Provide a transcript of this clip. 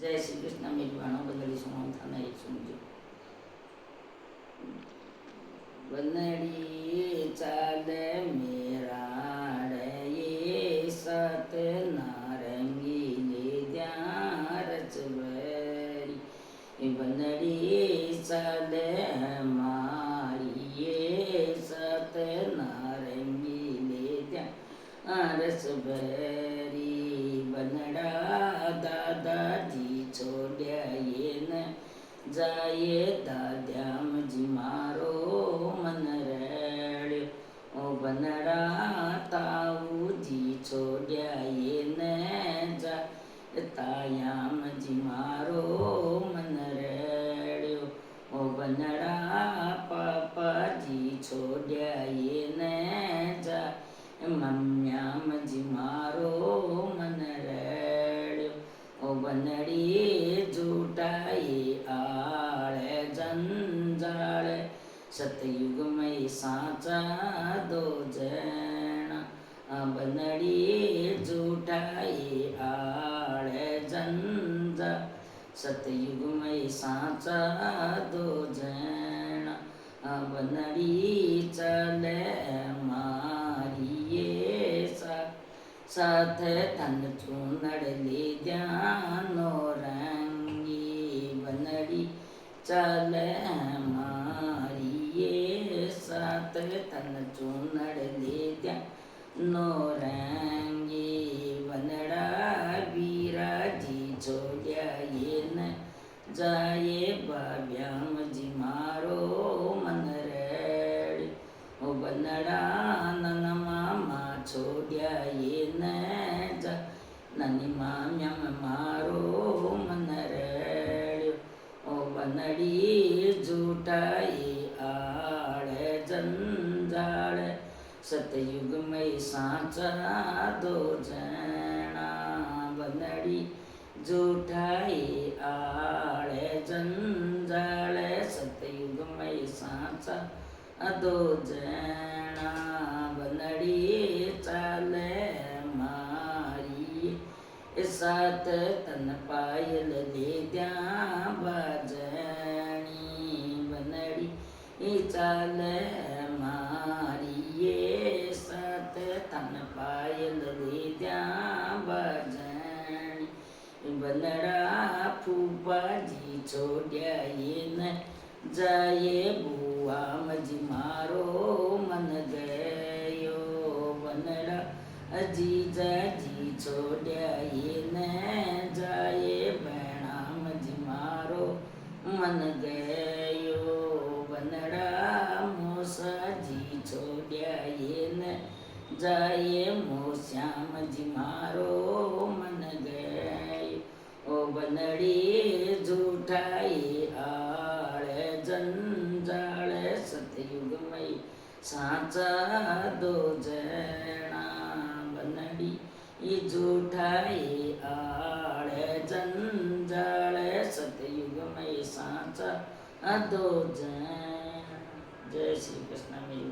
जय श्री कृष्ण मेरी बहनों बंदड़ी सुनो था नहीं सुनજો बंदड़ी चाले मेरा ये सत नारंगी ले द्यारच बरी बंदड़ी चाले मारी ये सत नारंगी ले द्यारच बरी बनड़ा दादाजी छोड्या ये न जाये दाद्यामजी मारो मन रेड्यो ओ बनड़ा ताऊजी छोड्या ये न जा तायामजी मारो मन रेड्यो ओ बनड़ा पापाजी छोड्या ये न जा मम्यामजी मारो मन रेड्यो ओ बनड़ी जूटाई आड़े जंजाड़ सतयुग में साचा दो जना बनड़ी जूटाई आड़े जंजा सतयुग में साचा दो जना बनड़ी चले मारिए साथ तन चूनड़ ले जानो रंगी बनड़ी चल मारिए साथ तन चूनड़ ले जानो रंगी बनड़ा वीरा जी छोड़िया ये न जाए बाब्याम जी मारो मन रेड़ ओ बनड़ा नन मामा छोड्या ये न जा ननी माम्यम मारो मन रेड्यो ओ बनड़ी जूटाई आड़े जंजाड़ सतयुग में साचा दो जना बनड़ी जूठाई आड़े जंजाड़ सतयुग में साचा दो जना बनड़ी चाले मारी साथ तन पायल ले द्या बाजनी बनड़ी चाले मारी साथ तन पायल ले द्या बाजनी बनड़ा फूफा जी छोड्या ये न जाए बुआ मजी मारो मन गयो बनड़ा अजीजा जी छोड्या ये न जाए बहना मजी मारो मन गयो बनड़ा मोसा जी छोड्या ये न जाए मोश्याम जी मारो मन गयो ओ बनड़ी जूठाई आड़े जंजाड़ सतयुग में साचा दो जना बनड़ी जूठाई आड़े जंजाड़ सतयुग में साचा दो जना। जय श्री कृष्ण मेरी